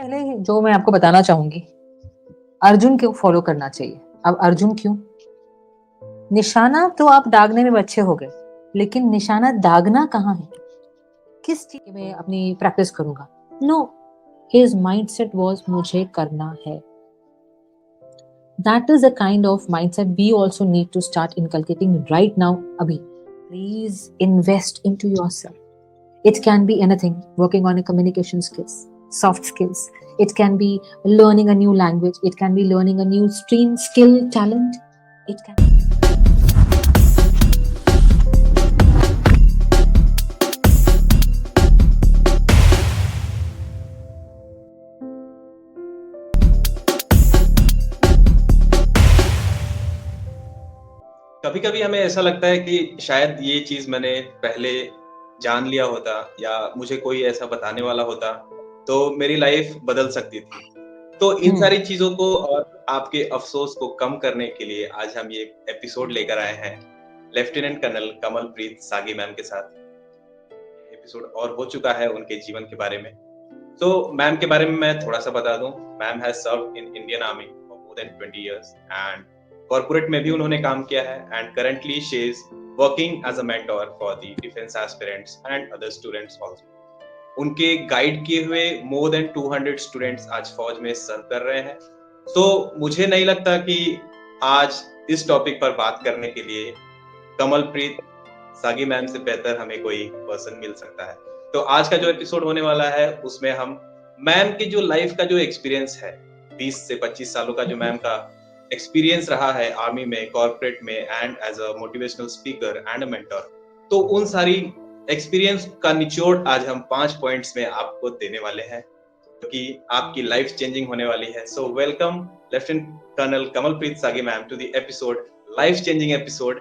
पहले जो मैं आपको बताना चाहूंगी, अर्जुन को फॉलो करना चाहिए। अब अर्जुन क्यों? निशाना तो आप दागने में अच्छे हो गए, लेकिन निशाना दागना कहाँ है? किस चीज में अपनी प्रैक्टिस करूंगा? नो, हिज माइंडसेट वाज मुझे करना है। That is the kind of mindset we also need to start inculcating right now, Abhi. Please invest into yourself. It can be anything, working on a communication skills, soft skills. It can be learning a new language. It can be learning a new stream, skill, talent. It can. कभी कभी हमें ऐसा लगता है कि शायद ये चीज मैंने पहले जान लिया होता या मुझे कोई ऐसा बताने वाला होता तो मेरी लाइफ बदल सकती थी। तो इन सारी चीजों को और आपके अफसोस को कम करने के लिए आज हम ये एपिसोड लेकर आए हैं lieutenant colonel Kamalpreet Sagi ma'am के साथ। एपिसोड और हो चुका है उनके जीवन के बारे में। तो मैम के बारे में मैं थोड़ा सा बता दूं। Ma'am has served in Indian army for more than 20 years and corporate में भी उन्होंने काम किया है and currently she is working as a mentor for the defence aspirants and other students also. उनके गाइड किए हुए मोर देन 200 स्टूडेंट्स आज फौज में सर्व कर रहे हैं। तो मुझे नहीं लगता कि आज इस टॉपिक पर बात करने के लिए कमलप्रीत सागी मैम से बेहतर हमें कोई पर्सन मिल सकता है। तो आज का जो एपिसोड होने वाला है उसमें हम मैम की जो लाइफ का जो एक्सपीरियंस है 20 से 25 सालों का जो मैम का एक्सपीरियंस रहा है आर्मी में, कॉर्पोरेट में and as a motivational speaker and a mentor, तो उन सारी एक्सपीरियंस का निचोड़ आज हम 5 पॉइंट्स में आपको देने वाले हैं कि आपकी लाइफ चेंजिंग होने वाली है। So welcome lieutenant colonel Kamalpreet Sagi ma'am to the episode, life changing episode.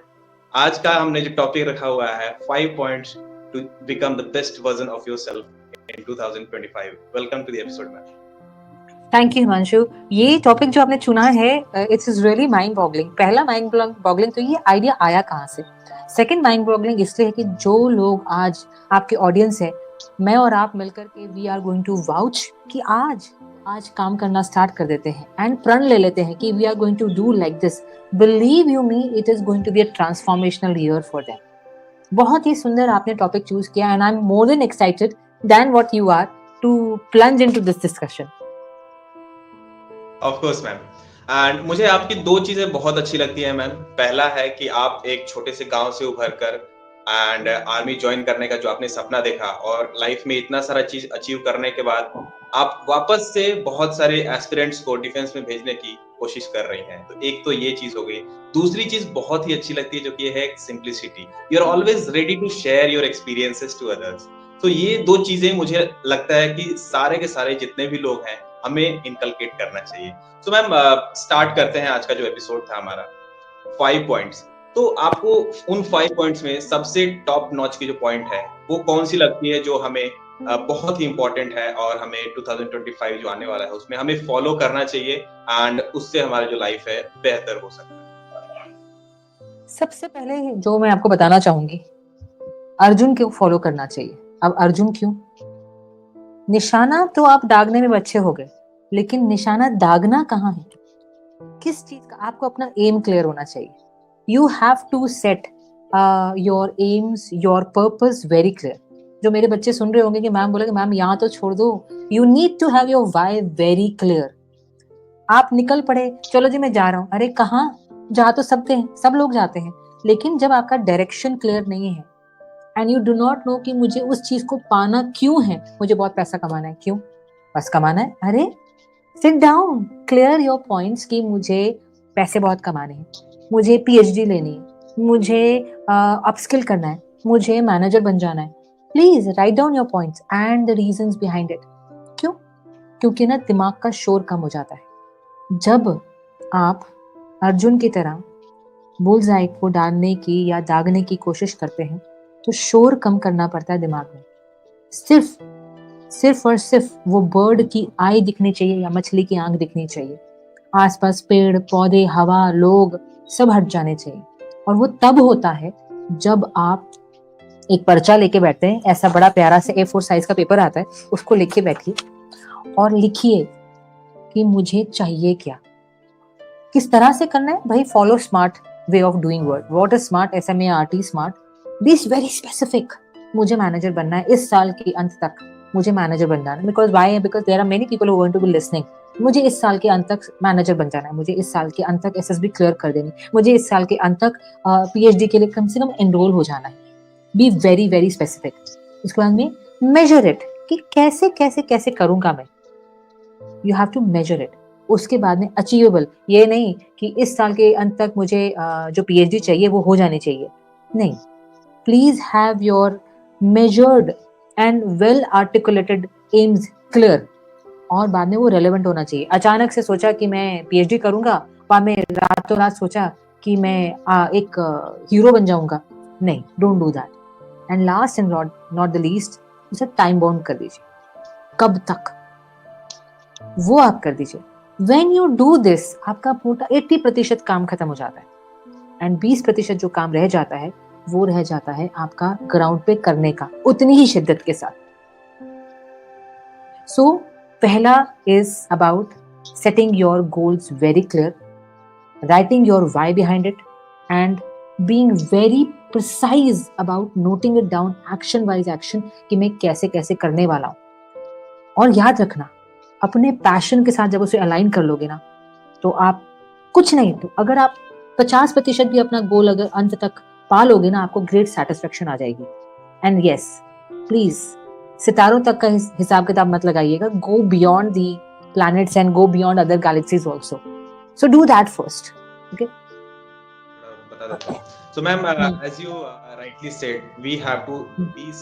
आज का हमने जो टॉपिक रखा हुआ है 5 points to become the best version of yourself in 2025। Welcome to the episode ma'am. Thank you Himanshu. ये टॉपिक जो आपने चुना है it's is really mind boggling. पहला माइंड बॉगलिंग तो ये आइडिया आया कहाँ से। सेकंड माइंड बॉगलिंग इसलिए है कि जो लोग आज आपके ऑडियंस है, मैं और आप मिलकर के we are going to vouch कि आज काम करना स्टार्ट कर देते हैं एंड प्रण ले लेते हैं कि we are going to do like this. Believe you me, it is going to be a transformational year for them. बहुत ही सुंदर आपने टॉपिक चूज किया and I am more than excited than what you are to plunge into this discussion. Of course ma'am. And मुझे आपकी 2 चीजें बहुत अच्छी लगती है मैम। पहला है कि आप एक छोटे से गांव से उभर कर एंड आर्मी ज्वाइन करने का जो आपने सपना देखा और लाइफ में इतना सारा चीज अचीव करने के बाद आप वापस से बहुत सारे एस्पिरेंट्स को डिफेंस में भेजने की कोशिश कर रही हैं। तो एक तो ये चीज हो गई। दूसरी चीज बहुत ही अच्छी लगती है जो कि है simplicity. You are always ready to share your experiences to others. तो ये 2 चीजें मुझे लगता है कि सारे के सारे जितने भी लोग हैं हमें इनकलकेट करना चाहिए। तो मैम स्टार्ट करते हैं आज का जो एपिसोड था हमारा 5 पॉइंट्स। तो आपको उन 5 पॉइंट्स में सबसे टॉप नॉच की जो पॉइंट है वो कौन सी लगती है जो हमें बहुत ही इंपॉर्टेंट है और हमें 2025 जो आने वाला है उसमें हमें फॉलो करना चाहिए एंड उससे हमारी जो लाइफ है बेहतर हो सकता है? सबसे पहले जो मैं आपको बताना चाहूंगी, अर्जुन को फॉलो करना चाहिए। अब अर्जुन क्यों? निशाना तो आप दागने में अच्छे हो गए, लेकिन निशाना दागना कहाँ है? किस चीज का? आपको अपना एम क्लियर होना चाहिए। You have to set your aims, your purpose very clear. जो मेरे बच्चे सुन रहे होंगे कि मैम बोलेगे मैम यहाँ तो छोड़ दो, you need to have your why very clear. आप निकल पड़े, चलो जी मैं जा रहा हूँ। अरे कहाँ? जा तो सकते हैं, सब लोग जाते हैं, लेकिन जब आपका डायरेक्शन क्लियर नहीं है and you do not know कि मुझे उस चीज को पाना क्यों है, मुझे बहुत पैसा कमाना है, क्यों? बस कमाना है। अरे sit down, clear your points कि मुझे पैसे बहुत कमाने हैं, मुझे पीएचडी लेनी है, मुझे अपस्किल करना है, मुझे मैनेजर बन जाना है। Please write down your points and the reasons behind it. क्यों? क्योंकि ना दिमाग का शोर कम हो जाता है जब आप अर्जुन की तरह बुल्सआई को डालने की या दागने की कोशिश करते हैं। तो शोर कम करना पड़ता है दिमाग में। सिर्फ और सिर्फ वो बर्ड की आई दिखनी चाहिए या मछली की आंख दिखनी चाहिए। आसपास पेड़ पौधे, हवा, लोग सब हट जाने चाहिए। और वो तब होता है जब आप एक पर्चा लेके बैठते हैं। ऐसा बड़ा प्यारा से A4 साइज का पेपर आता है, उसको लेके बैठिए और लिखिए कि मुझे चाहिए क्या, किस तरह से करना है भाई। Follow smart way of doing work. What is smart? SMART smart. Be very specific. मुझे मैनेजर बनना है इस साल के अंत तक, मुझे मैनेजर बनना है। Because why? Because there are many people who going to be listening. मुझे इस साल के अंत तक मैनेजर बन जाना है, मुझे इस साल के अंत तक SSB क्लियर कर देनी, मुझे इस साल के अंत तक PhD के लिए कम से कम एनरोल हो जाना है। Be very very specific. उसके बाद में मेजर इट कि कैसे कैसे कैसे करूंगा मैं। You have to measure it. उसके बाद में अचीवेबल, ये नहीं कि इस साल के अंत तक मुझे जो PhD चाहिए वो हो जानी चाहिए, नहीं। Please have your measured and well articulated AIIMS clear, और बाद में वो रेलेवेंट होना चाहिए। अचानक से सोचा कि मैं PhD करूंगा, बाद में रातों रात सोचा कि मैं एक हीरो बन जाऊंगा, नहीं, don't do that. And last and not the least, उसे टाइम बाउंड कर दीजिए, कब तक, वो आप कर दीजिए। When you do this, आपका पूरा 80% काम खत्म हो जाता है, एंड 20% जो काम रह जाता है वो रह जाता है आपका ग्राउंड पे करने का, उतनी ही शिद्दत के साथ। सो पहला is about setting your goals very clear, writing your why behind it, and being very precise about noting it down, action wise action, कि मैं कैसे कैसे करने वाला हूं। और याद रखना, अपने पैशन के साथ जब उसे अलाइन कर लोगे ना, तो आप कुछ नहीं, तो अगर आप 50% भी अपना गोल अगर अंत तक पा लोगे ना, आपको ग्रेट सेटिस्फेक्शन आ जाएगी। एंड यस, प्लीज सितारों तक का हिसाब किताब मत लगाइएगा, go beyond the planets and go beyond other galaxies also. So do that first. Okay. बता देता हूँ. So ma'am, as you rightly said, we have to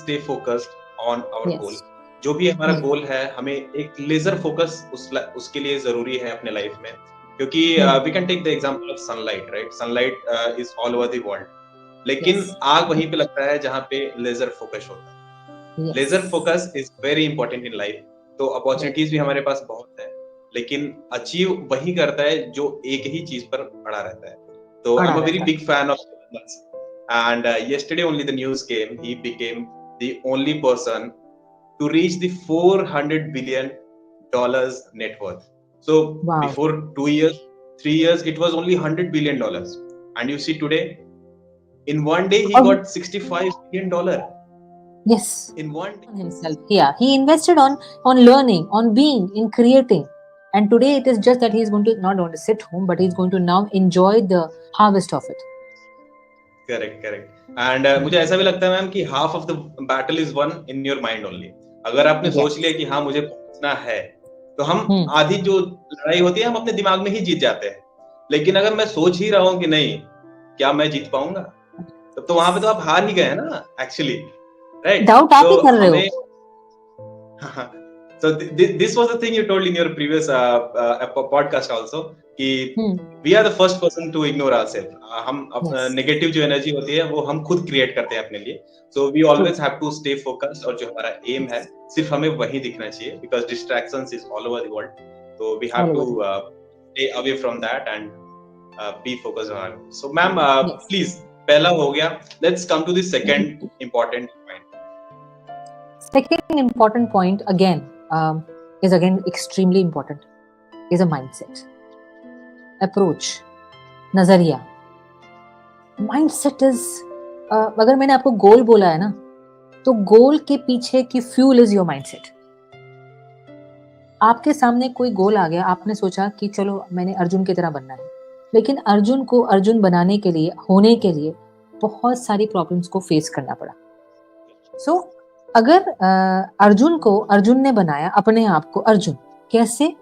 stay focused on our goal. जो भी हमारा गोल है, हमें एक लेजर फोकस उसके लिए जरूरी है अपने लाइफ में, क्योंकि we can take the example of sunlight, right? Sunlight is all over the world, लेकिन आग वहीं पे लगता है जहाँ पे लेजर फोकस होता है. Laser focus is very important in life. तो अपॉर्चुनिटीज भी हमारे पास बहुत है, लेकिन अचीव वही करता है जो एक ही चीज पर अड़ा रहता है. So I'm a very big fan of Elon Musk, and yesterday only the news came. He became the only person to reach the $400 billion net worth. So before 2 years, 3 years, it was only $100 billion, and you see today, in one day he got $65 billion. Yes. In one day. Himself. Yeah, he invested on learning, on being, in creating. And today it is just that he is going to not only sit home, but he is going to now enjoy the harvest of it. Correct. And मुझे ऐसा भी लगता है ma'am कि half of the battle is won in your mind only. अगर आपने सोच लिया कि हाँ मुझे पहुंचना है, तो हम आधी जो लड़ाई होती है हम अपने दिमाग में ही जीत जाते हैं. लेकिन अगर मैं सोच ही रहा हूँ कि नहीं, क्या मैं जीत पाऊंगा, तब तो वहां पे तो आप हार ही गए हैं ना, एक्चुअली, राइट? डाउट आप ही कर रहे हो. So this was the thing you told in your previous podcast also, कि we are the first person to ignore ourselves. हम नेगेटिव जो एनर्जी होती है वो हम खुद क्रिएट करते हैं अपने लिए. So we always have to stay focused, और जो हमारा एम है सिर्फ हमें वही दिखना चाहिए, because distractions is all over the world. So we have to stay away from that and be focused on it. So ma'am, please, पहला हो गया. Let's come to the second important point. Second important point again is again extremely important, is a mindset, approach, नजरिया. Mindset is अगर मैंने आपको गोल बोला है ना, तो गोल के पीछे की फ्यूल इज योर माइंडसेट. आपके सामने कोई गोल आ गया, आपने सोचा कि चलो मैंने अर्जुन की तरह बनना है, लेकिन अर्जुन को अर्जुन बनाने के लिए, होने के लिए बहुत सारी प्रॉब्लम्स को फेस करना पड़ा. सो अगर अर्जुन को अर्जुन ने बनाया अपने आप को अर्जुन, कैसे?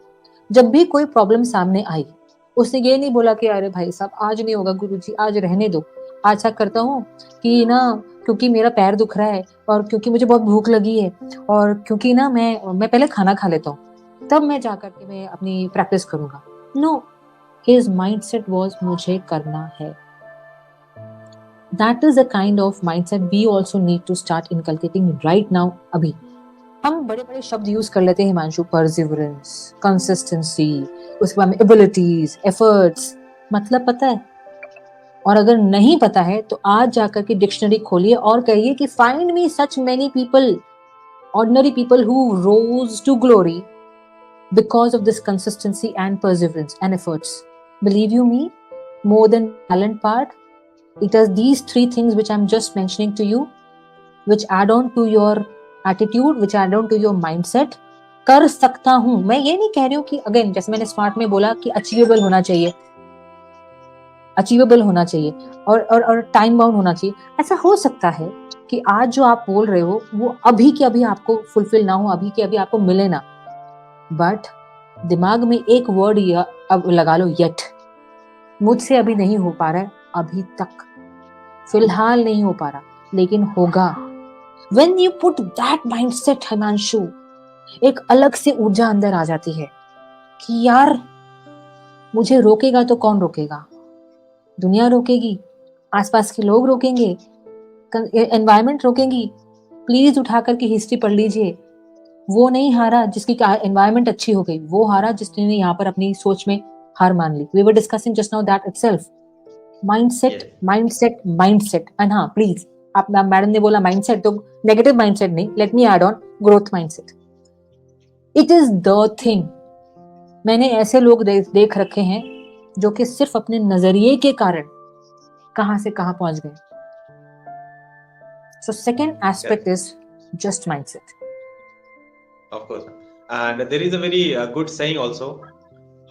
जब भी कोई प्रॉब्लम सामने आई, उसने ये नहीं बोला कि अरे भाई साहब आज नहीं होगा गुरुजी, आज रहने दो, ऐसा करता हूँ कि ना क्योंकि मेरा पैर दुख रहा है, और क्योंकि मुझे बहुत भूख लगी है, और क्योंकि ना मैं पहले खाना खा लेता हूँ, तब मैं जाकर के मैं अपनी प्रैक्टिस करूंगा. नो, हिज माइंडसेट वाज मुझे करना है. That is the kind of mindset we also need to start inculcating right now. अभी हम बड़े बड़े शब्द यूज कर लेते हैं हिमांशु, परसिवरेंस, कंसिस्टेंसी, उसके बाद में एबिलिटीज, एफर्ट्स, मतलब पता है? और अगर नहीं पता है तो आज जाकर के डिक्शनरी खोलिए और कहिए कि find me such many people, ordinary people who rose to glory because of this consistency and perseverance and efforts. Believe you me, more than talent part, it is these three things which I'm just mentioning to you, which add on to your attitude, which add on to your mindset. कर सकता हूं, मैं ये नहीं कह रही हूँ कि अगेन जैसे मैंने स्मार्ट में बोला कि अचीवेबल होना चाहिए, अचीवेबल होना चाहिए और टाइम बाउंड होना चाहिए. ऐसा हो सकता है कि आज जो आप बोल रहे हो वो अभी के अभी आपको फुलफिल ना हो, अभी के अभी आपको मिले ना, बट दिमाग में एक वर्ड अब लगा लो, येट. मुझसे अभी नहीं हो पा रहा है, अभी तक फिलहाल नहीं हो पा रहा, लेकिन होगा. When you put that mindset, Himanshu, एक अलग से ऊर्जा अंदर आ जाती है कि यार मुझे रोकेगा तो कौन रोकेगा? दुनिया रोकेगी, आसपास के लोग रोकेंगे, एनवायरमेंट रोकेंगी. प्लीज उठा करके हिस्ट्री पढ़ लीजिए. वो नहीं हारा जिसकी एनवायरमेंट अच्छी हो गई, वो हारा जिसने यहाँ पर अपनी सोच में हार मान ली. We were discussing just now that itself. Mindset mindset mindset. And हाँ प्लीज, आप मैडम ने बोला माइंडसेट, तो नेगेटिव माइंडसेट नहीं, let me add on growth mindset. It is the thing. मैंने ऐसे लोग देख रखे हैं जो कि सिर्फ अपने नजरिए के कारण कहां से कहां पहुंच गए. So second aspect is just mindset. Of course. And there is a very good saying also,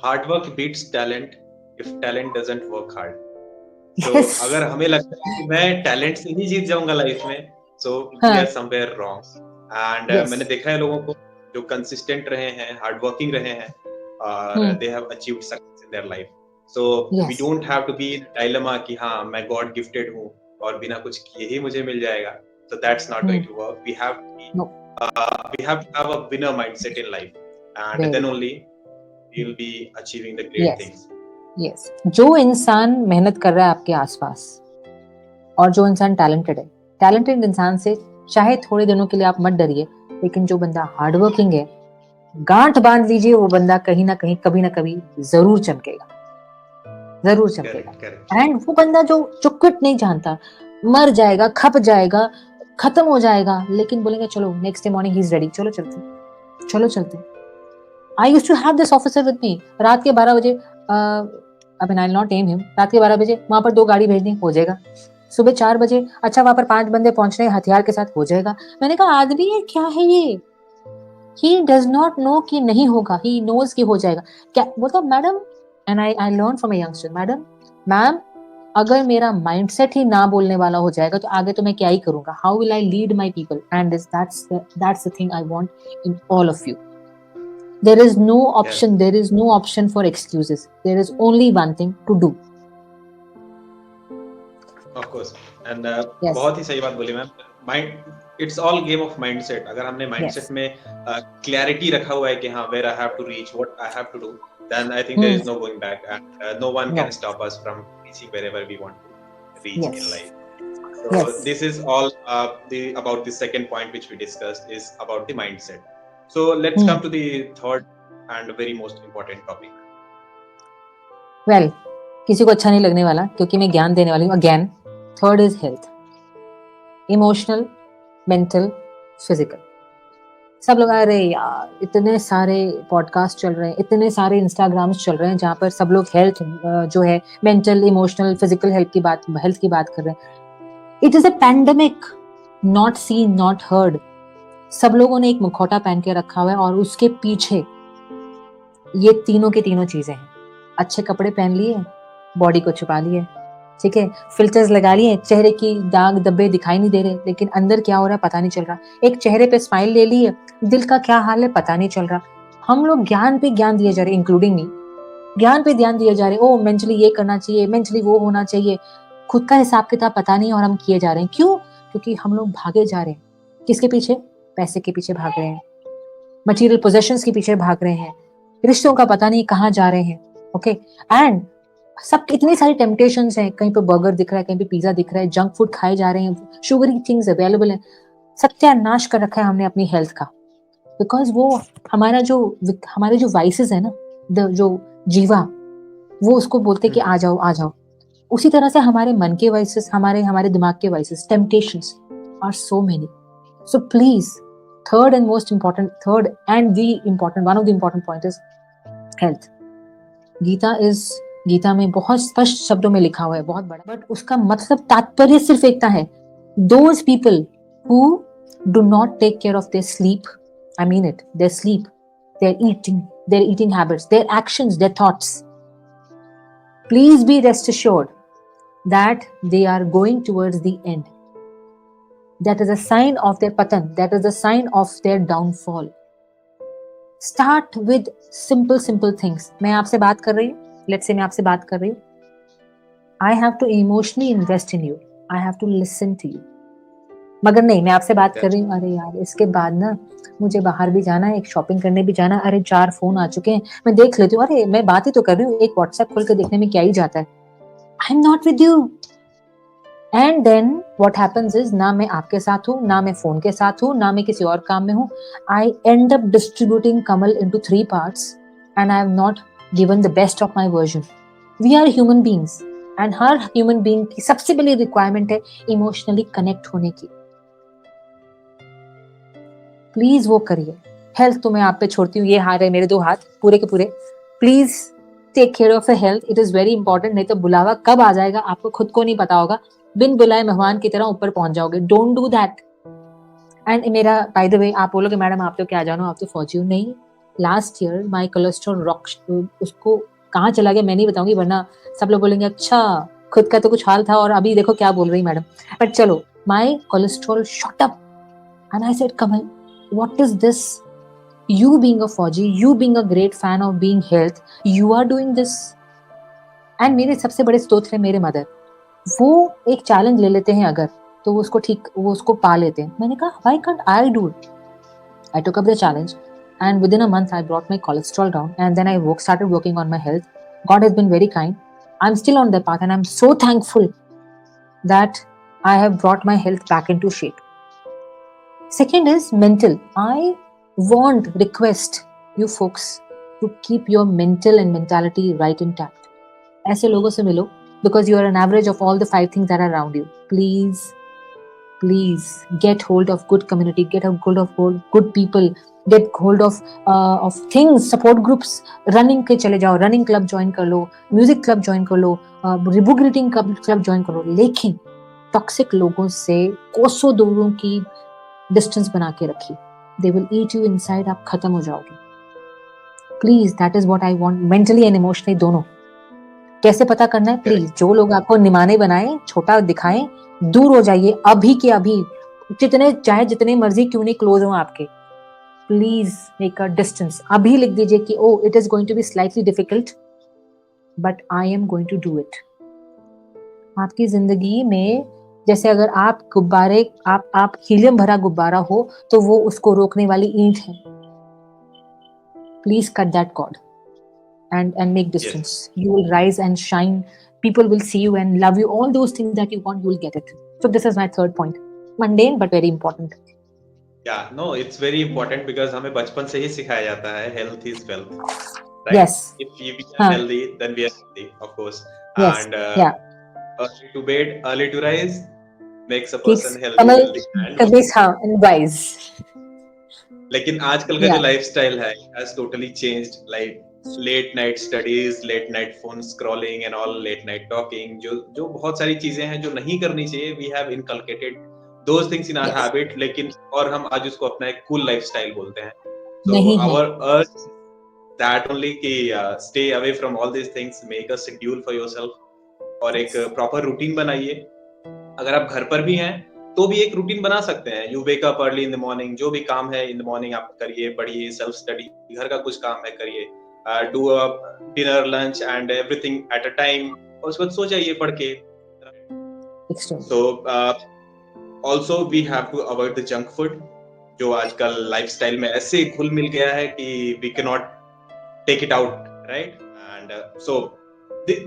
hard work beats talent if talent doesn't work hard. So Yes. अगर हमें लगता है कि मैं टैलेंट से ही जीत जाऊंगा लाइफ में, so we are somewhere wrong. And Yes. मैंने देखा है लोगों को जो कंसिस्टेंट रहे हैं, हार्ड वर्किंग रहे हैं, और they have achieved success in their life. So Yes. we don't have to be in a dilemma कि हाँ मैं God gifted हूँ और बिना कुछ किए ही मुझे मिल जाएगा. So that's not going to work. We have to be, No. we have to have a winner mindset in life, and Very then good. only we'll be achieving the great Yes. things. Yes. जो इंसान मेहनत कर रहा है आपके आसपास और जो इंसान टैलेंटेड है, टैलेंटेड इंसान से चाहे थोड़े दिनों के लिए आप मत डरिए, लेकिन जो बंदा हार्डवर्किंग है, गांठ बांध लीजिए, वो बंदा कहीं ना कहीं कभी ना कभी जरूर चमकेगा, जरूर चमकेगा. एंड वो बंदा जो क्विट नहीं जानता, मर जाएगा, खप जाएगा, खत्म हो जाएगा, लेकिन बोलेंगे चलो next day morning he is ready, चलो चलते, चलो चलते. I used to have this officer with me. रात के 12 बजे, I will not name him, रात के 12 बजे वहां पर 2 गाड़ी भेजनी, हो जाएगा. सुबह 4 बजे अच्छा वहां पर 5 बंदे पहुंच रहे हैं हथियार के साथ, हो जाएगा. मैंने कहा आदमी है क्या है ये? He does not know कि नहीं होगा, he knows कि हो जाएगा. क्या बोलता madam, and I learned from a youngster, ma'am अगर मेरा माइंडसेट ही ना बोलने वाला हो जाएगा तो आगे तो मैं क्या ही करूंगा? How will I lead my people? And that's the thing I want in all of you. There is no option. There is no option for excuses. There is only one thing to do. Of course. And बहुत ही सही बात बोली ma'am. It's all game of mindset. अगर हमने mindset में clarity रखा हुआ है कि हाँ where I have to reach, what I have to do, then I think there is no going back, and no one can stop us from reaching wherever we want to reach in life. So this is all about the second point which we discussed, is about the mindset. So let's come to the third and very most important topic. Well, किसी को अच्छा नहीं लगने वाला क्योंकि मैं ज्ञान देने वाली हूँ. Again, third is health. Emotional, mental, physical. सब लोग अरे यार इतने सारे पॉडकास्ट चल रहे हैं, इतने सारे इंस्टाग्राम्स चल रहे हैं जहाँ पर सब लोग हेल्थ जो है मेंटल, इमोशनल, फिजिकल हेल्थ की बात कर रहे हैं. It is a pandemic, not seen, not heard. सब लोगों ने एक मुखौटा पहन के रखा हुआ है और उसके पीछे ये तीनों की तीनों चीजें हैं. अच्छे कपड़े पहन लिए, बॉडी को छुपा लिए, ठीक है, फिल्टर्स लगा लिए, चेहरे की दाग धब्बे दिखाई नहीं दे रहे, लेकिन अंदर क्या हो रहा है पता नहीं चल रहा. एक चेहरे पे स्माइल ले ली है, दिल का क्या हाल है पता नहीं चल रहा. हम लोग ज्ञान पे ज्ञान दिए जा रहे, इंक्लूडिंग मी, ज्ञान पे ध्यान दिए जा रहे. ओ मेंटली ये करना चाहिए, मेंटली वो होना चाहिए, खुद का हिसाब किताब पता नहीं और हम किए जा रहे हैं. क्यों? क्योंकि हम लोग भागे जा रहे हैं. किसके पीछे? पैसे के पीछे भाग रहे हैं, मटेरियल पोजेशंस के पीछे भाग रहे हैं, रिश्तों का पता नहीं कहाँ जा रहे हैं. ओके, एंड सब इतनी सारी टेम्पटेशंस हैं. कहीं पे बर्गर दिख रहा है, कहीं पे पिज्जा दिख रहा है, जंक फूड खाए जा रहे हैं, शुगरी थिंग्स अवेलेबल है. सत्यानाश कर रखा है हमने अपनी हेल्थ का, बिकॉज वो हमारे जो वाइसेस है ना, जो जीवा, वो उसको बोलते कि आ जाओ आ जाओ. उसी तरह से हमारे मन के वाइसेस, हमारे दिमाग के vices, temptations are so many. So please third and one of the important point is health. Gita में बहुत स्पष्ट शब्दों में लिखा हुआ है, बहुत बड़ा, बट उसका मतलब तात्पर्य सिर्फ एक है, those people who do not take care of their sleep, I mean it, their sleep, their eating habits, their actions, their thoughts, please be rest assured that they are going towards the end. That is a sign of their patan, that is a sign of their downfall. Start with simple things. मैं आपसे बात कर रही हूँ, let's say मैं आपसे बात कर रही हूँ, I have to emotionally invest in you, I have to listen to you. मगर नहीं, मैं आपसे बात कर रही हूँ, अरे यार इसके बाद ना मुझे बाहर भी जाना है, एक शॉपिंग करने भी जाना, अरे 4 फोन आ चुके हैं, मैं देख लेती हूँ, अरे मैं बात ही तो कर रही हूँ, एक व्हाट्सएप खोल के देखने में क्या ही जाता है. I am not with you. And then what happens is, ना मैं आपके साथ हूँ, ना मैं फोन के साथ हूँ, ना मैं किसी और काम में हूँ. आई एंड अप डिस्ट्रीब्यूटिंग कमल into 3 parts and I have not given the best of my version. We are human beings and हर ह्यूमन बीइंग की सबसे बड़ी रिक्वायरमेंट है इमोशनली कनेक्ट होने की. प्लीज वो करिए. हेल्थ तो मैं आप पे छोड़ती हूँ, ये हाथ है मेरे 2 हाथ पूरे के पूरे. Please take care of your health, it is very important. नहीं तो बुलावा कब आ जाएगा आपको खुद को नहीं पता होगा, बिन बुलाए मेहमान की तरह ऊपर पहुंच जाओगे. Don't do that. एंड मेरा बाय द वे, आप बोलोगे मैडम आप तो क्या जानो, आप तो फौजी हो. नहीं, last year my cholesterol rock, उसको कहाँ चला गया मैं नहीं बताऊंगी, वरना सब लोग बोलेंगे अच्छा खुद का तो कुछ हाल था और अभी देखो क्या बोल रही मैडम. बट चलो, my cholesterol shot up and I said Kamal, what is this? You being a Fauji, you being a great fan of being health, you are doing this. And मेरे सबसे बड़े स्तोत्र है मेरे मदर. वो एक challenge ले लेते हैं अगर, तो वो उसको पा लेते हैं. मैंने कहा why can't I do it? I took up the challenge and within a month I brought my cholesterol down and then I started working on my health. God has been very kind. I'm still on the path and I'm so thankful that I have brought my health back into shape. Second is mental. I request you folks to keep your mental and mentality right intact. ऐसे लोगों से मिलो because you are an average of all the 5 things that are around you. Please get hold of good community, get hold of good people, get hold of things, support groups. Running के चले जाओ, running club join कर लो, music club join कर लो, book reading club join कर लो. लेकिन toxic लोगों से कोसों दूरों की डिस्टेंस बना के रखिए. They will eat you inside, आप खत्म हो जाओगे. Please, that is what I want, mentally and emotionally दोनों. कैसे पता करना है? प्लीज, जो लोग आपको निमाने बनाए, छोटा दिखाएं, दूर हो जाइए अभी के अभी. जितने मर्जी क्यों नहीं क्लोज हो आपके, प्लीज मेक अ डिस्टेंस. अभी लिख दीजिए कि oh it is going to be slightly difficult but I am going to do it. आपकी जिंदगी में जैसे अगर आप हीलियम भरा गुब्बारा हो तो वो उसको रोकने वाली ईंट है. Please cut that cord and make distance. Yes. You will rise and shine. People will see you and love you. All those things that you want, you will get it. So this is my third point. Mundane but very important. Yeah, no, it's very important because हमें बचपन से ही सिखाया जाता है health is wealth. Right? Yes. If we are healthy, then we are healthy, of course. Yes. And early to bed, early to rise makes a person healthy. And wise. लेकिन आजकल का जो लाइफस्टाइल है has totally changed. Like late night studies, late night phone scrolling and all, late night talking, जो बहुत सारी चीजें हैं जो नहीं करनी चाहिए. We have inculcated those things in our habit, लेकिन और हम आज उसको अपना एक cool lifestyle बोलते हैं. So our urge that only कि stay away from all these things, make a schedule for yourself और एक proper routine बनाइए. अगर आप घर पर भी हैं तो भी एक रूटीन बना सकते हैं. You wake up early in the morning, जो भी काम है इन द मॉर्निंग आप करिए, पढ़िए, सेल्फ स्टडी, घर का कुछ काम है करिए, do a dinner lunch and everything at a time, और उसके बाद सो जाइए पढ़ के. So also we have to avoid the junk food, जो आजकल लाइफस्टाइल में ऐसे घुल मिल गया है कि we can not take it out, right? And so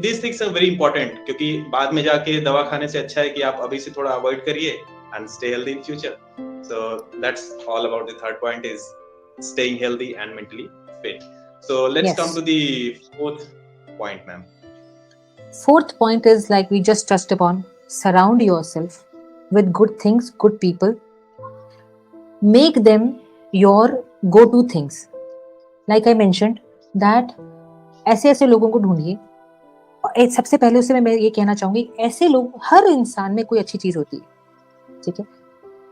these things are very important, क्योंकि बाद में जाके दवा खाने से अच्छा है कि आप अभी से थोड़ा अवॉइड करिए and stay healthy in future. So that's all about the third point, is staying healthy and mentally fit. So let's come to the fourth point, ma'am. Fourth point is, like we just touched upon, surround yourself with good things, good people. Make them your go two things. Like I mentioned that ऐसे ऐसे लोगों को ढूंढिए। सबसे पहले उससे मैं ये कहना चाहूंगी, ऐसे लोग, हर इंसान में कोई अच्छी चीज होती है, ठीक है,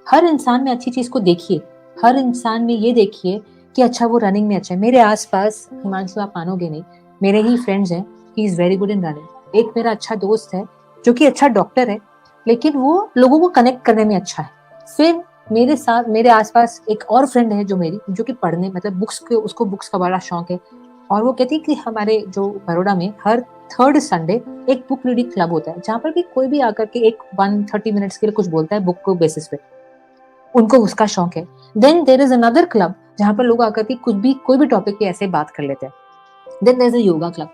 हर इंसान में अच्छी चीज को देखिए, हर इंसान में ये देखिए कि अच्छा वो रनिंग में अच्छा है। मेरे आसपास, हिमांशु आप मानोगे नहीं, मेरे ही फ्रेंड्स हैं, he is very good in running. एक मेरा अच्छा दोस्त है जो कि अच्छा डॉक्टर है, लेकिन वो लोगों को कनेक्ट करने में अच्छा है। फिर मेरे साथ, मेरे आसपास एक और फ्रेंड है जो मेरी, जो कि पढ़ने, मतलब बुक्स के, उसको बुक्स का बड़ा शौक है, और वो कहती है कि हमारे जो बड़ौदा में हर थर्ड संडे एक बुक रीडिंग क्लब होता है, जहाँ पर भी कोई भी आकर के एक 130 मिनट्स के लिए कुछ बोलता है बुक को बेसिस पे, उनको उसका शौक है। Then there is another club जहाँ पर लोग आकर के कुछ भी, कोई भी टॉपिक पे ऐसे बात कर लेते हैं। Then there is a yoga club,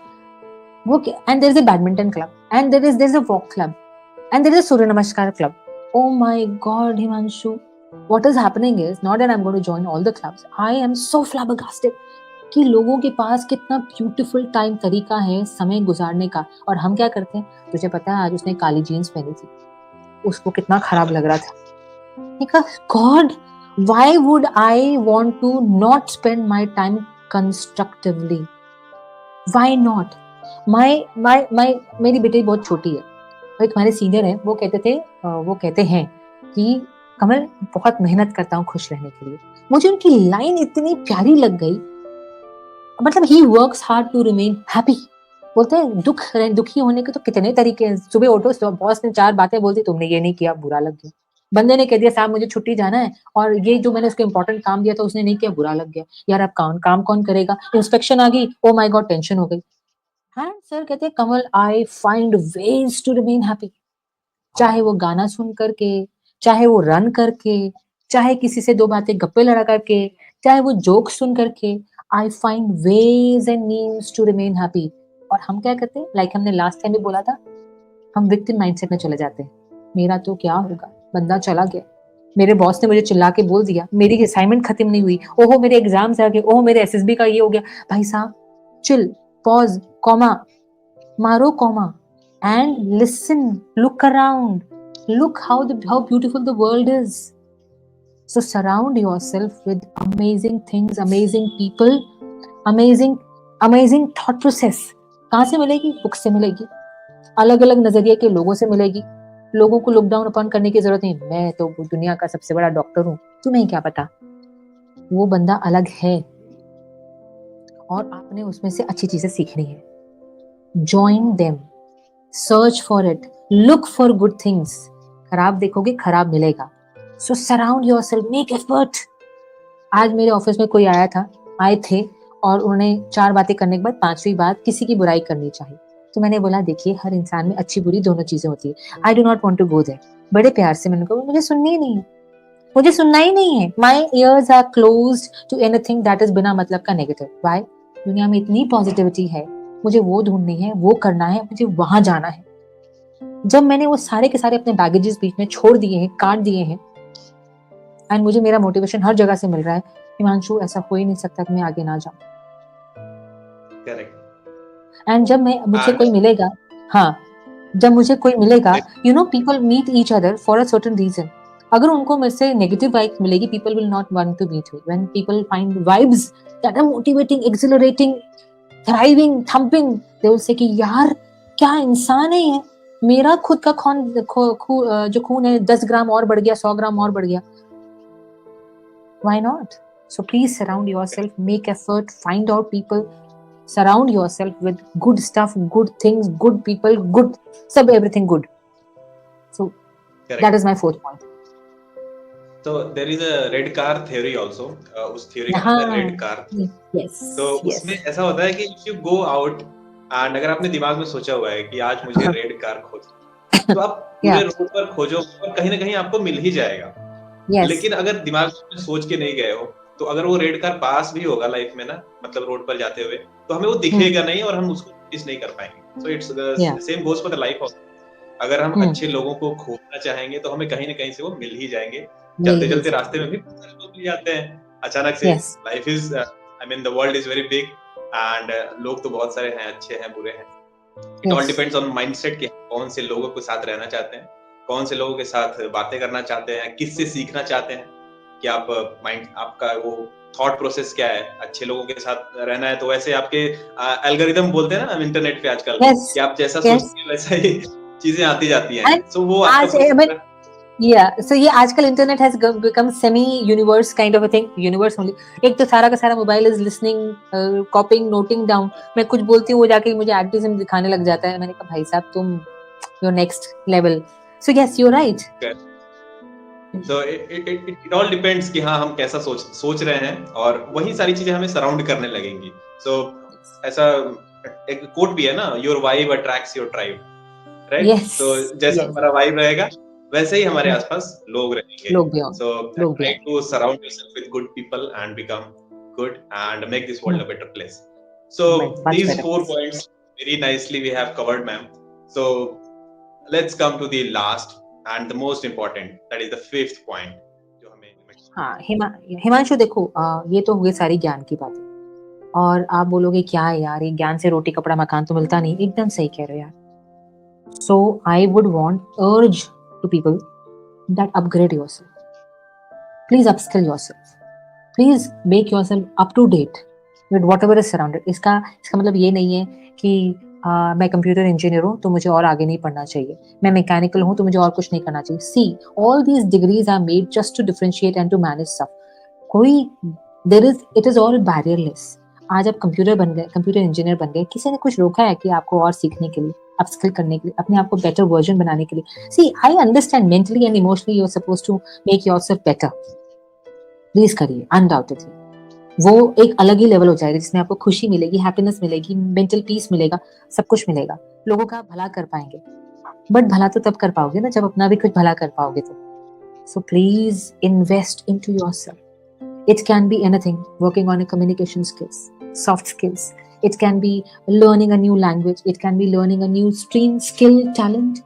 वो, and there is a badminton club, and there is a walk club, and there is Surya Namaskar club. Oh my God, Himanshu, what is happening is not that I'm going to join all the clubs. I am so flabbergasted कि लोगों के पास कितना beautiful time तरीका है समय गुजारने का, और हम क्या करते हैं? तुझे पता है आज उसने काली जीन्स पहनी थी, उसको कितना खराब लग रहा था। God, why would I want to not spend my time constructively? Why not? मेरी बेटी बहुत छोटी है, एक हमारे सीनियर है, वो कहते थे, वो कहते हैं कि कमल बहुत मेहनत करता हूँ खुश रहने के लिए। मुझे उनकी लाइन इतनी प्यारी लग गई, मतलब he works hard to remain happy. बोलते हैं दुखी होने के तो कितने तरीके हैं। सुबह उठो, बॉस ने 4 बातें बोल दी, तुमने ये नहीं किया, बुरा लग गया। बंदे ने कह दिया साहब मुझे छुट्टी जाना है, और ये जो मैंने उसको इंपॉर्टेंट काम दिया था उसने नहीं किया, बुरा लग गया। यार अब काम कौन करेगा? इंस्पेक्शन आ गई, ओ माय गॉड, टेंशन हो गई। हाँ सर कहते हैं कमल, I find ways to remain happy. चाहे वो गाना सुन करके, चाहे वो रन करके, चाहे किसी से 2 बातें गप्पे लड़ा करके, चाहे वो जोक सुन करके, I find ways and means to remain happy. और हम क्या करते हैं, लाइक हमने लास्ट टाइम भी बोला था, हम विक्टिम माइंडसेट में चले जाते हैं। मेरा तो क्या होगा, बंदा चला गया, मेरे बॉस ने मुझे चिल्ला के बोल दिया, मेरी असाइनमेंट खत्म नहीं हुई, ओहो मेरे एग्जाम्स आ गए, ओहो मेरे एसएसबी का ये हो गया। भाई साहब चिल, पॉज, कॉमा मारो, comma, and listen, look around, look how beautiful the world is. So surround yourself with amazing things, amazing people, amazing thought process. कहाँ से मिलेगी? बुक से मिलेगी, अलग अलग नजरिए के लोगों से मिलेगी। लोगों को लुक डाउन अपन करने की जरूरत नहीं, मैं तो दुनिया का सबसे बड़ा डॉक्टर हूँ, तुम्हें क्या पता? वो बंदा अलग है, और आपने उसमें से अच्छी चीजें सीखनी है। Join them, search for it, look for good things. खराब देखोगे खराब मिलेगा। सो सराउंड योरसेल्फ, मेक एफर्ट। आज मेरे ऑफिस में कोई आए थे, और उन्होंने 4 बातें करने के बाद 5वीं बात किसी की बुराई करनी चाहिए। तो मैंने बोला देखिए हर इंसान में अच्छी बुरी दोनों चीजें होती है, I do not want to go there. बड़े प्यार से मैंने कहा मुझे सुननी ही नहीं है, मुझे सुनना ही नहीं है। My ears are closed to anything that is बिना मतलब का नेगेटिव। व्हाई? दुनिया में इतनी पॉजिटिविटी है, मुझे वो ढूंढनी है, वो करना है, मुझे वहां जाना है। जब मैंने वो सारे के सारे अपने बैगेजेस बीच में छोड़ दिए हैं, काट दिए हैं, एंड मुझे मेरा मोटिवेशन हर जगह से मिल रहा है, हिमांशु ऐसा हो ही नहीं सकता कि मैं आगे ना जाऊं। करेक्ट। एंड जब मैं मुझे कोई मिलेगा, हाँ, जब मुझे कोई मिलेगा, you know people meet each other for a certain reason. अगर उनको मेरे से नेगेटिव वाइब्स मिलेगी, people will not want to meet me. When people find vibes that are motivating, accelerating, thriving, thumping, they will say कि यार क्या इंसान है ये। मेरा खुद का जो खून है 10 ग्राम और बढ़ गया, 100 ग्राम और बढ़ गया। Why not? So please surround yourself, make effort, find out people, surround yourself with good stuff, good things, good people, good, everything good. So Correct. that is my 4th point. So there is a red car theory also. उस theory का नाम है हाँ, red car. yes, तो yes. उसमें ऐसा होता है कि if you go out and अगर आपने दिमाग में सोचा हुआ है कि आज मुझे रेड कार खोजना, तो आप पूरे Yeah, रोड पर खोजो और कहीं ना कहीं आपको मिल ही जाएगा। yes. लेकिन अगर दिमाग में सोच के नहीं गए हो, तो अगर वो रेड कार पास भी होगा लाइफ में ना, मतलब रोड पर जाते हुए, तो हमें वो दिखेगा नहीं और हम उसको नोटिस नहीं कर पाएंगे। So it's Yeah. Same goes for the life of, अगर हम Hmm. अच्छे लोगों को खोजना चाहेंगे तो हमें कहीं ना कहीं से वो मिल ही जाएंगे। मिल चलते ही चलते जाए। रास्ते में भी बहुत सारे लोग मिल जाते हैं अचानक से। Yes, life is, I mean the world is very big, and लोग तो बहुत सारे हैं, अच्छे हैं, बुरे हैं। It all yes, depends on mindset कि कौन से लोगों के साथ रहना चाहते हैं, कौन से लोगों के साथ बातें करना चाहते हैं, किससे सीखना चाहते हैं, कि आप माइंड आपका वो थॉट प्रोसेस क्या है, अच्छे लोगों के साथ रहना है तो वैसे आपके एल्गोरिदम बोलते हैं ना इंटरनेट पे आजकल यस, कि आप जैसा यस। सोचते हैं वैसा ही चीजें आती जाती हैं, एंड सो वो आपका आज प्रोसेस। ये आजकल internet has become semi universe kind of a thing, universe only. एक तो सारा का सारा mobile is listening, कॉपिंग, noting down. मैं कुछ बोलती हूँ वो जाके मुझे एक्टिज्म दिखाने लग जाता है। मैंने कहा भाई साहब तुम your next level. So yes, you right. So it all depends कि हाँ हम कैसा सोच रहे हैं और वही सारी चीजें हमें सराउंड करने लगेंगी। So ऐसा एक कोट भी है ना, your vibe attracts your tribe, right? Yes, तो जैसा यस। हमारा वाइब रहेगा वैसे ही हमारे आसपास लोग रहेंगे। लोग भी हों, So लोग भी try आए। to surround yourself with good people and become good and make this world a better place. So much these better. 4 points very nicely we have covered, ma'am. So let's come to the last and the most important, that is the fifth point जो हमें हाँ, हिमांशु देखो, ये तो हुए सारी ज्ञान की बातें। और आप बोलोगे क्या है यार, ये ज्ञान से रोटी कपड़ा मकान तो मिलता नहीं। एकदम सही कह रहे हो यार। So I would want urge to people that upgrade yourself. Please upskill yourself. Please make yourself up to date with whatever is surrounded. इसका मतलब ये नहीं है कि मैं कंप्यूटर इंजीनियर हूँ तो मुझे और आगे नहीं पढ़ना चाहिए, मैं मैकेनिकल हूँ तो मुझे और कुछ नहीं करना चाहिए। See, all these degrees are made just to differentiate and to manage stuff. कोई इट इज ऑल बैरियरलेस। आज आप कंप्यूटर बन गए, कंप्यूटर इंजीनियर बन गए, किसी ने कुछ रोका है कि आपको और सीखने के लिए, अपस्किल करने के लिए, अपने आप को बेटर वर्जन बनाने के लिए? See, I understand mentally and emotionally you are supposed to make yourself better. Please करिए, अनडाउटेडली। वो एक अलग ही लेवल हो जाएगा जिसमें आपको खुशी मिलेगी, हैप्पीनेस मिलेगी, मेंटल पीस मिलेगा, सब कुछ मिलेगा। लोगों का भला कर पाएंगे। बट भला तो तब कर पाओगे ना जब अपना भी कुछ भला कर पाओगे तो। So please invest into yourself. It can be anything, working on a communication skills, soft skills. It can be learning a new language. It can be learning a new stream, skill, talent.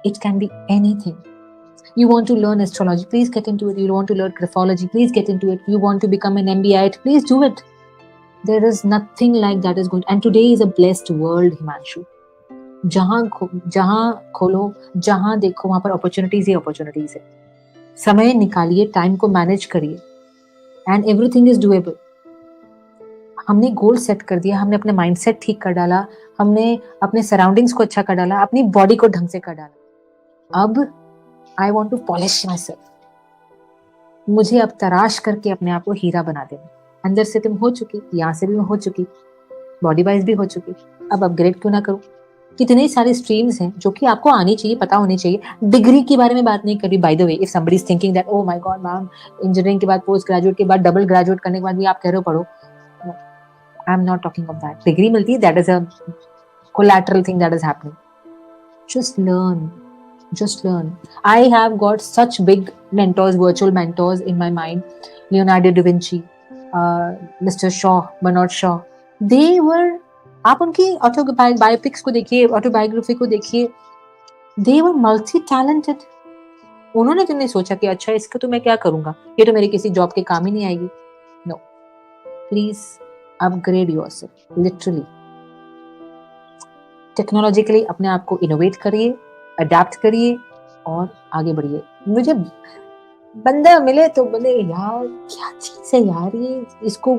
It can be anything. You want to learn astrology, please get into it. You want to learn graphology, please get into it. You want to become an MBA, please do it. There is nothing like that is going. And today is a blessed world, Himanshu. जहां खोलो, जहां देखो वहां पर opportunities ही opportunities है। समय निकालिए, time को मैनेज करिए, एंड एवरीथिंग इज डूएबल। हमने गोल सेट कर दिया, हमने अपने माइंडसेट ठीक कर डाला, हमने अपने सराउंडिंग्स को अच्छा कर डाला, अपनी बॉडी को ढंग से कर डाला। अब I want to polish myself. मुझे अब तराश करके अपने आप को हीरा बना देना। अंदर से तुम हो चुकी, यहाँ से भी मैं हो चुकी, बॉडी वाइज भी हो चुकी, अब अपग्रेड क्यों ना करूं? कितने सारे स्ट्रीम्स हैं जो कि आपको आनी चाहिए, पता होनी चाहिए। डिग्री के बारे में बात नहीं कर रही, by the way. If somebody is thinking that oh my God ma'am, engineering के बाद, पोस्ट ग्रेजुएट के बाद, डबल ग्रेजुएट करने के बाद भी आप कह रहे हो पढ़ो, आई am not talking of that. Degree मिलती है, that is a collateral thing that is happening. Just learn. I have got such big mentors, virtual mentors in my mind. Leonardo da Vinci, Mr. Shaw, Bernard Shaw. They were, आप उनकी ऑटोबायोपिक्स को देखिए, autobiography को देखिए, they were multi talented. उन्होंने तो नहीं सोचा कि अच्छा इसका तो मैं क्या करूंगा, ये तो मेरी किसी जॉब के काम ही नहीं आएगी। No, please upgrade yourself, literally. Technologically अपने आप को इनोवेट करिए, अडेप्ट करिए और आगे बढ़िए। मुझे बंदा मिले तो बोले यार क्या चीज है यार ये, इसको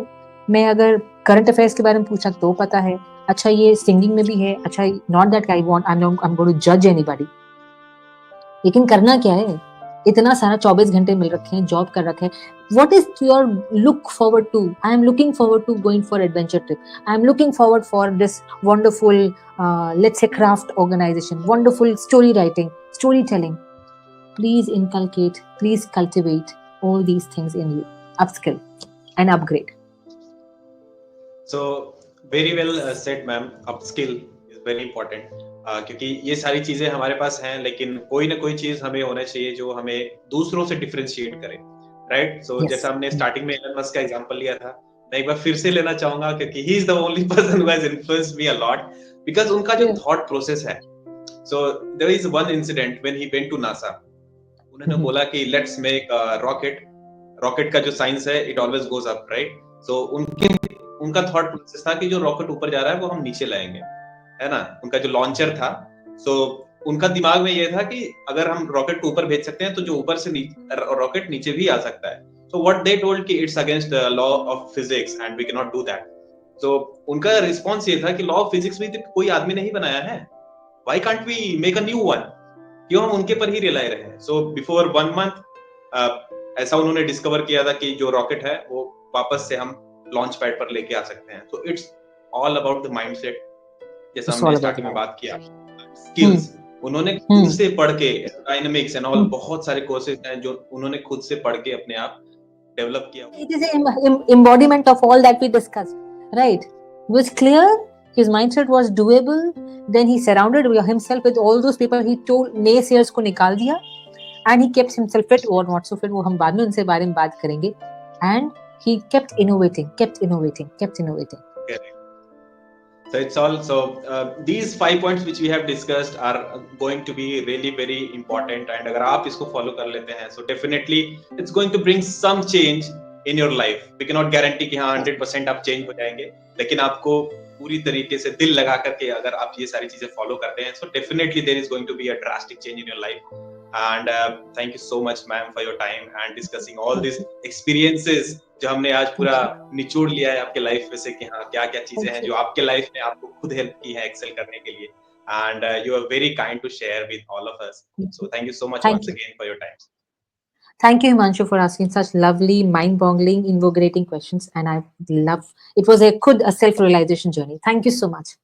मैं अगर करंट अफेयर्स के बारे में पूछा तो पता है, अच्छा ये सिंगिंग में भी है, अच्छा not that I want, I am going to जज एनीबॉडी, लेकिन करना क्या है? इतना सारा 24 घंटे मिल रखे हैं, जॉब कर रखे हैं। What is your look forward to? I am looking forward to going for adventure trip. I am looking forward for this wonderful, let's say, craft organization, wonderful story writing, storytelling. Please inculcate, please cultivate all these things in you. Upskill and upgrade. So very well said, ma'am. Upskill is very important. क्योंकि ये सारी चीजें हमारे पास हैं, लेकिन कोई ना कोई चीज हमें होना चाहिए जो हमें दूसरों से डिफरेंशिएट करे, राइट? सो Yes. जैसा हमने स्टार्टिंग में एलन मस्क का एग्जांपल लिया था, मैं एक बार फिर से लेना चाहूंगा क्योंकि he is the only person who has influenced me a lot, because उनका जो थॉट प्रोसेस है। So there is one incident when he went to NASA. उन्होंने बोला कि लेट्स मेक रॉकेट। रॉकेट का जो साइंस है, it always goes up, right? So उनका थॉट प्रोसेस था कि जो रॉकेट ऊपर जा रहा है वो हम नीचे लाएंगे, है ना? उनका जो लॉन्चर था, सो उनका दिमाग में ये था कि अगर हम रॉकेट को ऊपर भेज सकते हैं तो जो ऊपर से रॉकेट नीचे भी आ सकता है। So what they told कि it's against the law of physics and we cannot do that. So उनका रिस्पॉन्स ये था कि लॉ ऑफ फिजिक्स भी तो कोई आदमी नहीं बनाया है, why can't we make a new one? क्यों हम उनके पर ही रिलाय रहे? So before 1 month ऐसा उन्होंने डिस्कवर किया था कि जो रॉकेट है वो वापस से हम लॉन्च पैड पर लेके आ सकते हैं. So it's all about the mindset. जैसा It's हमने all about स्टार्टिंग में that. बात किया, स्किल्स उन्होंने खुद हम्म से पढ़ के डायनामिक्स एंड ऑल हम्म बहुत सारे कोर्सेज हैं जो उन्होंने खुद से पढ़ के अपने आप डेवलप किया. It is an embodiment of all that we discussed, right? It was clear, his mindset was doable. Then he surrounded himself with all those people. He told naysayers को निकाल दिया, and he kept himself fit or not so fit. वो हम बाद में उनसे बारे में बात करेंगे. And he kept innovating, kept innovating, kept innovating. Correct. So it's all so these 5 points which we have discussed are going to be really very important, and अगर आप इसको follow कर लेते हैं so definitely it's going to bring some change in your life. We cannot guarantee कि हाँ 100% आप change हो जाएंगे, लेकिन आपको पूरी तरीके से दिल लगा करके अगर आप ये सारी चीजें follow करते हैं so definitely there is going to be a drastic change in your life. And thank you so much ma'am for your time and discussing all these experiences जो हमने आज पूरा निचोड़ लिया है आपके लाइफ में से कि हाँ क्या क्या चीजें हैं जो आपके लाइफ में आपको खुद हेल्प की है एक्सेल करने के लिए. And you are very kind to share with all of us. So thank you so much Thank once you. again for your time. Thank you, Himanshu, for asking such lovely, mind-boggling, invigorating questions. And I love it. Was a self-realization journey. Thank you so much.